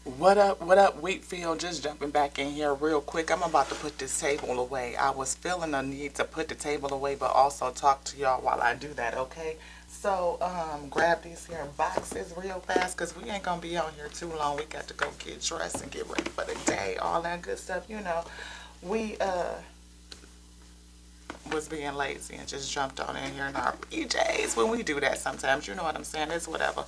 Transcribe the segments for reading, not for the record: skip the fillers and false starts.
What up, Wheatfield? Just jumping back in here real quick. I'm about to put this table away. I was feeling a need to put the table away, but also talk to y'all while I do that, okay? So, grab these here boxes real fast, because we ain't gonna be on here too long. We got to go get dressed and get ready for the day, all that good stuff, you know. We, was being lazy and just jumped on in here in our PJs when we do that sometimes. You know what I'm saying? It's whatever.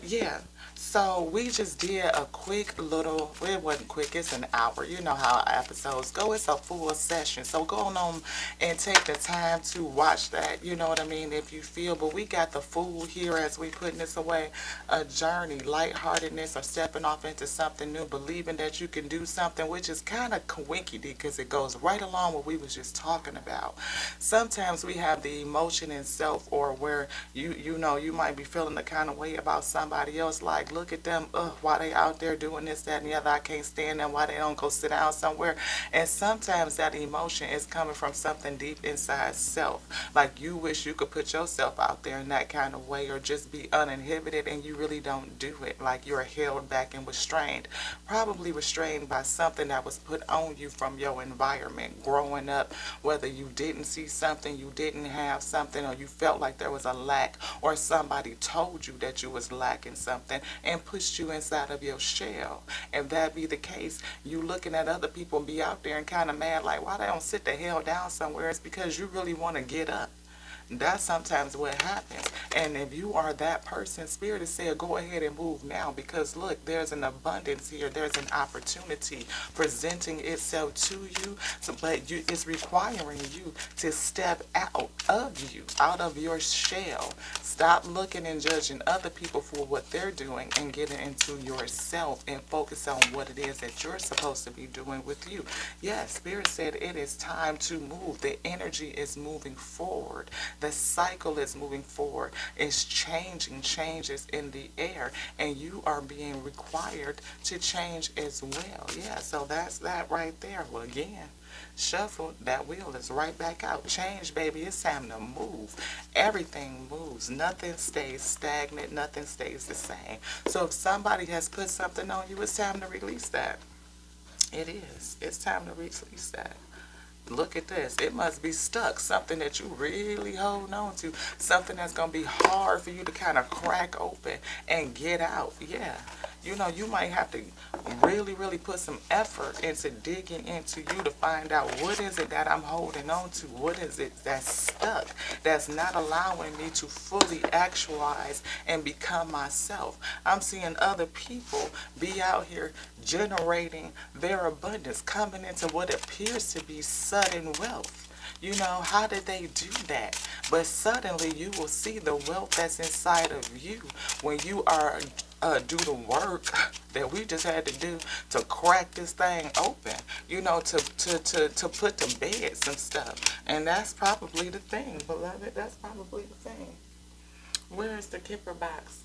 Yeah. So we just did a quick little, well, it wasn't quick, it's an hour. You know how episodes go. It's a full session. So go on and take the time to watch that. You know what I mean? If you feel, but we got the food here as we putting this away. A journey, lightheartedness, or stepping off into something new, believing that you can do something, which is kind of coinky because it goes right along what we was just talking about. Sometimes we have the emotion in self, or where you know you might be feeling the kind of way about somebody else, like look at them, why they out there doing this, that, and the other. I can't stand them. Why they don't go sit down somewhere? And sometimes that emotion is coming from something deep inside self. Like you wish you could put yourself out there in that kind of way, or just be uninhibited, and you really don't do it. Like you're held back and restrained, probably restrained by something that was put on you from your environment growing up, whether you didn't see something, you didn't have something, or you felt like there was a lack, or somebody told you that you was lacking something and pushed you inside of your shell. If that be the case, you looking at other people be out there and kind of mad like, why they don't sit the hell down somewhere? It's because you really want to get up. That's sometimes what happens. And if you are that person, Spirit is saying, go ahead and move now, because look, there's an abundance here. There's an opportunity presenting itself to you. So, but it's requiring you to step out of you, out of your shell. Stop looking and judging other people for what they're doing, and getting into yourself and focus on what it is that you're supposed to be doing with you. Yes, Spirit said it is time to move. The energy is moving forward. The cycle is moving forward. It's changing, changes in the air, and you are being required to change as well. Yeah, so that's that right there. Well, again, shuffle, that wheel is right back out. Change, baby. It's time to move. Everything moves. Nothing stays stagnant. Nothing stays the same. So if somebody has put something on you, it's time to release that. It is. It's time to release that. Look at this. It must be stuck. Something that you really hold on to. Something that's going to be hard for you to kind of crack open and get out. Yeah. You know, you might have to really, really put some effort into digging into you to find out what is it that I'm holding on to. What is it that's stuck, that's not allowing me to fully actualize and become myself. I'm seeing other people be out here generating their abundance, coming into what appears to be sudden wealth. You know, how did they do that? But suddenly you will see the wealth that's inside of you when you are do the work that we just had to do to crack this thing open, you know, to put to bed some stuff. And that's probably the thing, beloved. That's probably the thing. Where is the Kipper box?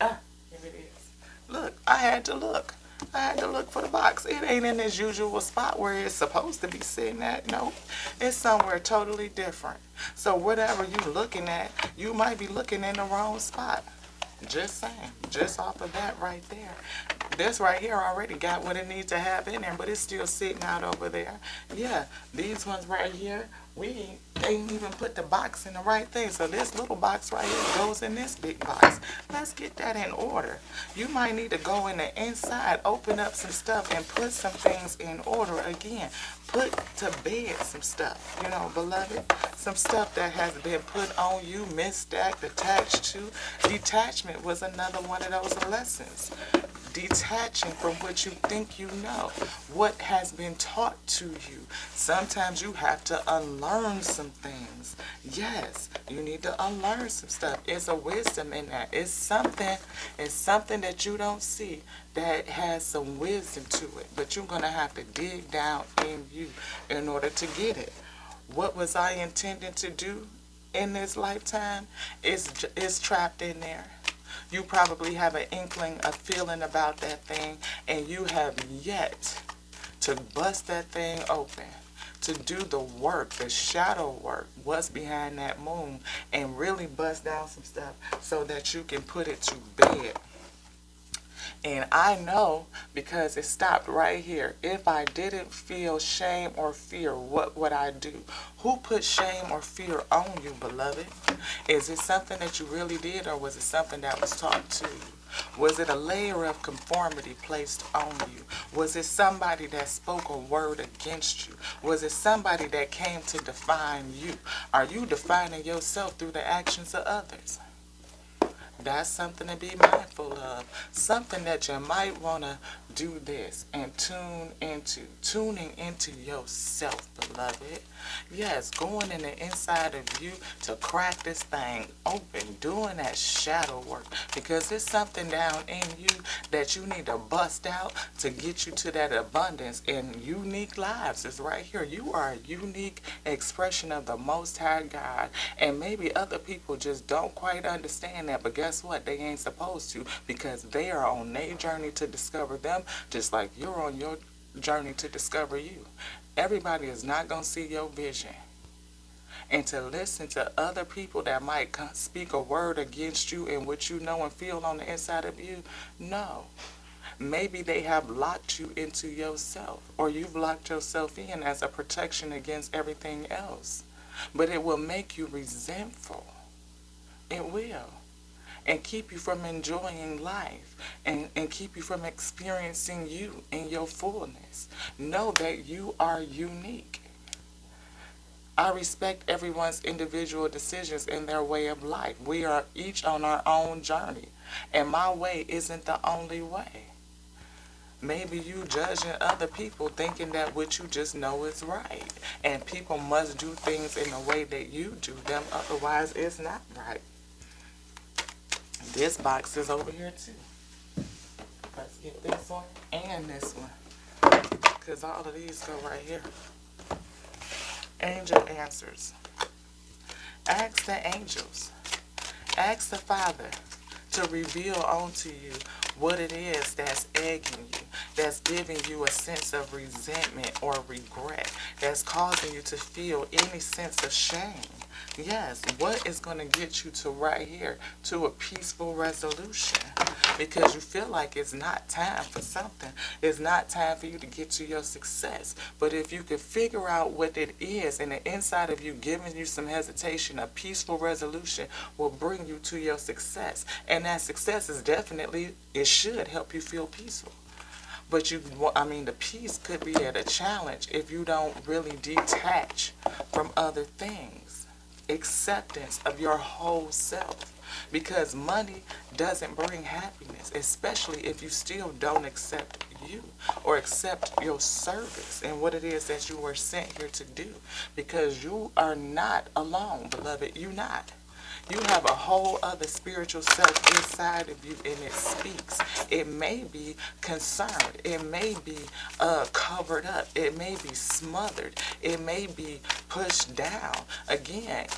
Ah, here it is. Look, I had to look. I had to look for the box. It ain't in its usual spot where it's supposed to be sitting at. No, it's somewhere totally different. So whatever you're looking at, you might be looking in the wrong spot. Just saying. Just off of that right there. This right here already got what it needs to have in there, but it's still sitting out over there. Yeah, these ones right here, we ain't even put the box in the right thing. So this little box right here goes in this big box. Let's get that in order. You might need to go in the inside, open up some stuff, and put some things in order again. Put to bed some stuff, you know, beloved. Some stuff that has been put on you, misstacked, attached to. Detachment was another one of those lessons. Detaching from what you think you know, what has been taught to you. Sometimes you have to unlearn some things. Yes, you need to unlearn some stuff. It's a wisdom in that. It's something that you don't see that has some wisdom to it, but you're going to have to dig down in you in order to get it. What was I intended to do in this lifetime is trapped in there. You probably have an inkling, a feeling about that thing, and you have yet to bust that thing open, to do the work, the shadow work, what's behind that moon, and really bust down some stuff so that you can put it to bed And I know because it stopped right here. If I didn't feel shame or fear, what would I do? Who put shame or fear on you, beloved? Is it something that you really did, or was it something that was taught to you? Was it a layer of conformity placed on you? Was it somebody that spoke a word against you? Was it somebody that came to define you? Are you defining yourself through the actions of others? That's something to be mindful of. Something that you might want to do this and tuning into yourself, beloved. Yes, going in the inside of you to crack this thing open, doing that shadow work, because there's something down in you that you need to bust out to get you to that abundance. And unique lives is right here. You are a unique expression of the Most High God, and maybe other people just don't quite understand that, but guess what? They ain't supposed to, because they are on their journey to discover them, just like you're on your journey to discover you. Everybody is not going to see your vision. And to listen to other people that might speak a word against you and what you know and feel on the inside of you, no. Maybe they have locked you into yourself, or you've locked yourself in as a protection against everything else. But it will make you resentful. It will. And keep you from enjoying life, and keep you from experiencing you in your fullness. Know that you are unique. I respect everyone's individual decisions in their way of life. We are each on our own journey, and my way isn't the only way. Maybe you judging other people thinking that what you just know is right, and people must do things in the way that you do them, otherwise it's not right. This box is over here too. Let's get this one and this one, because all of these go right here. Angel answers. Ask the angels. Ask the Father to reveal unto you what it is that's egging you, that's giving you a sense of resentment or regret, that's causing you to feel any sense of shame. Yes, what is going to get you to right here, to a peaceful resolution? Because you feel like it's not time for something. It's not time for you to get to your success. But if you could figure out what it is, and the inside of you giving you some hesitation, a peaceful resolution will bring you to your success. And that success is definitely, it should help you feel peaceful. But the peace could be at a challenge if you don't really detach from other things. Acceptance of your whole self. Because money doesn't bring happiness, especially if you still don't accept you or accept your service and what it is that you were sent here to do. Because you are not alone, beloved. You're not. You have a whole other spiritual self inside of you, and it speaks. It may be concerned. It may be covered up. It may be smothered. It may be pushed down. Again,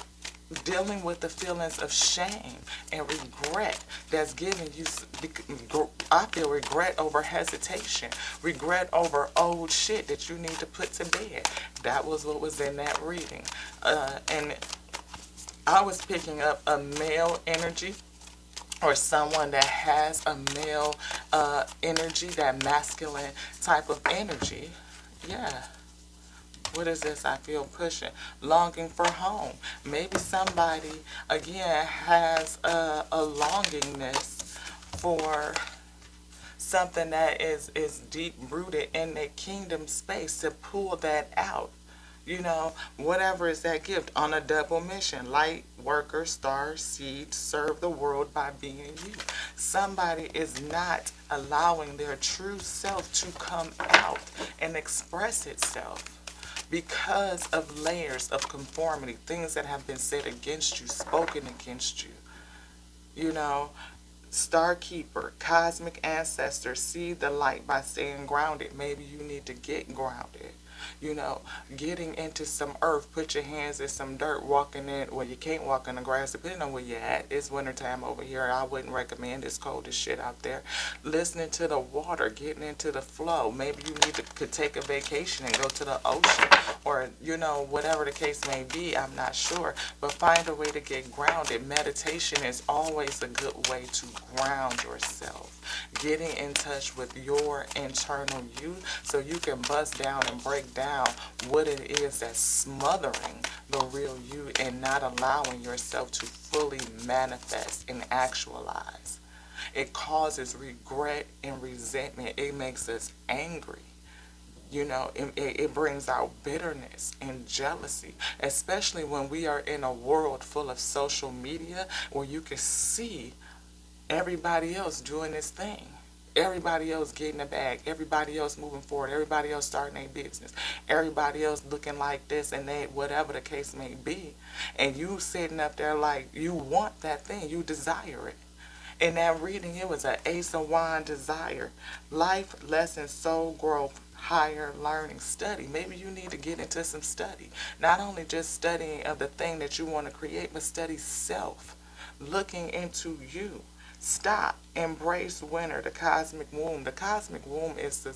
dealing with the feelings of shame and regret that's giving you, I feel regret over hesitation, regret over old shit that you need to put to bed. That was what was in that reading. And I was picking up a male energy, or someone that has a male energy, that masculine type of energy. Yeah. What is this? I feel pushing. Longing for home. Maybe somebody, again, has a longingness for something that is deep rooted in their kingdom space, to pull that out. Whatever is that gift, on a double mission. Light, worker, star, seed, serve the world by being you. Somebody is not allowing their true self to come out and express itself because of layers of conformity, things that have been said against you, spoken against you. Star keeper, cosmic ancestor, see the light by staying grounded. Maybe you need to get grounded. you know, getting into some earth, put your hands in some dirt, walking in, well, you can't walk in the grass depending on where you're at. It's wintertime over here. I wouldn't recommend, it's cold as shit out there. Listening to the water, getting into the flow. Maybe you need to could take a vacation and go to the ocean, or, you know, whatever the case may be, I'm not sure. But find a way to get grounded. Meditation is always a good way to ground yourself. Getting in touch with your internal you so you can bust down and break down what it is that's smothering the real you and not allowing yourself to fully manifest and actualize. It causes regret and resentment. It makes us angry. You know, it brings out bitterness and jealousy, especially when we are in a world full of social media where you can see everybody else doing this thing. Everybody else getting a bag. Everybody else moving forward. Everybody else starting a business. Everybody else looking like this and that, whatever the case may be. And you sitting up there like you want that thing. You desire it. In that reading, it was an Ace of Wand desire. Life, lessons, soul growth, higher learning, study. Maybe you need to get into some study. Not only just studying of the thing that you want to create, but study self. Looking into you. Stop. Embrace winter, the cosmic womb. The cosmic womb is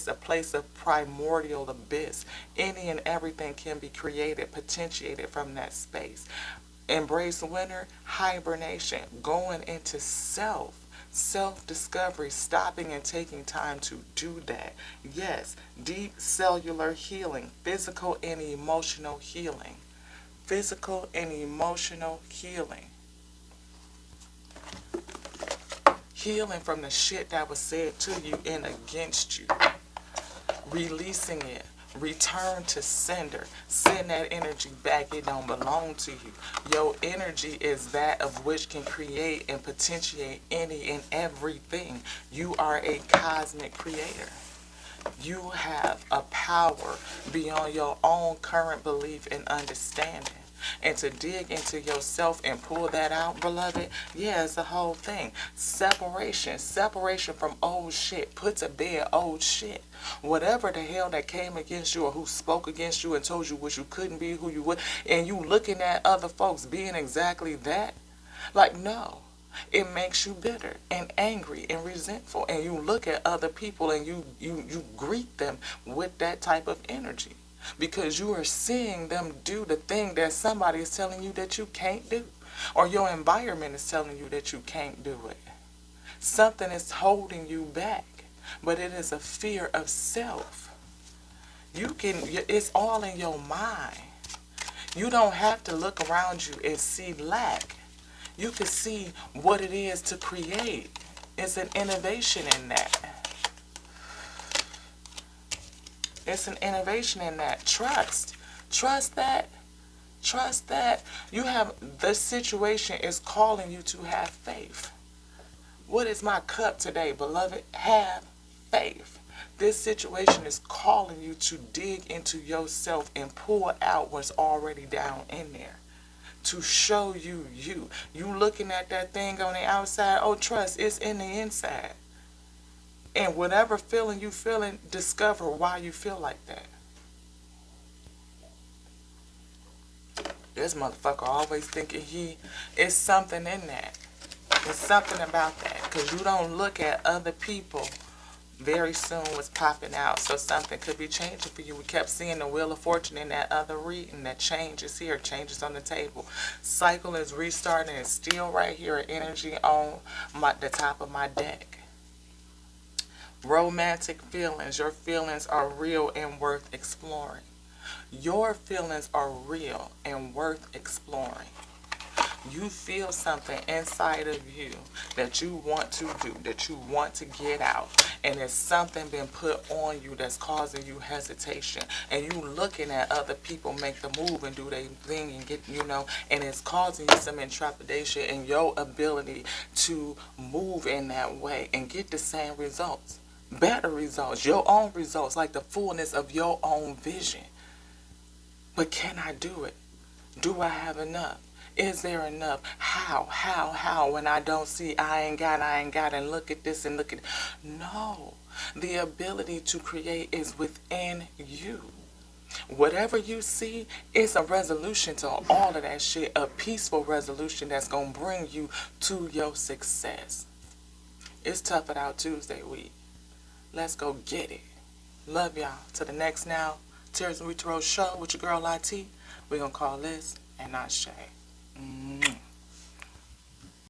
a place of primordial abyss. Any and everything can be created, potentiated from that space. Embrace winter, hibernation, going into self-discovery, stopping and taking time to do that. Yes, deep cellular healing, physical and emotional healing. Physical and emotional healing. Healing from the shit that was said to you and against you. Releasing it. Return to sender. Send that energy back. It don't belong to you. Your energy is that of which can create and potentiate any and everything. You are a cosmic creator. You have a power beyond your own current belief and understanding. And to dig into yourself and pull that out, beloved, yeah, it's the whole thing. Separation from old shit. Put to bed old shit. Whatever the hell that came against you or who spoke against you and told you what you couldn't be, who you would, and you looking at other folks being exactly that, like, no. It makes you bitter and angry and resentful, and you look at other people and you greet them with that type of energy. Because you are seeing them do the thing that somebody is telling you that you can't do. Or your environment is telling you that you can't do it. Something is holding you back. But it is a fear of self. It's all in your mind. You don't have to look around you and see lack. You can see what it is to create. It's an innovation in that. It's an innovation in that. Trust. Trust that. Trust that. You have, the situation is calling you to have faith. What is my cup today, beloved? Have faith. This situation is calling you to dig into yourself and pull out what's already down in there. To show you you. You looking at that thing on the outside, oh, trust, it's in the inside. And whatever feeling you feeling, discover why you feel like that. This motherfucker always thinking it's something in that. It's something about that. Because you don't look at other people very soon was popping out. So something could be changing for you. We kept seeing the Wheel of Fortune in that other reading. That change is here. Change is on the table. Cycle is restarting. It's still right here. Energy on the top of my deck. Romantic feelings. Your feelings are real and worth exploring. Your feelings are real and worth exploring. You feel something inside of you that you want to do, that you want to get out, and there's something been put on you that's causing you hesitation, and you looking at other people make the move and do their thing and get, and it's causing you some intrepidation in your ability to move in that way and get the same results, better results, your own results, like the fullness of your own vision. But can I do it? Do I have enough? Is there enough? How? When I don't see, I ain't got, and look at this and look at... No. The ability to create is within you. Whatever you see, it's a resolution to all of that shit, a peaceful resolution that's going to bring you to your success. It's Tough It Out Tuesday week. Let's go get it. Love y'all. To the next Now, Tears and Retro show with your girl IT. We're going to call this and not Shay.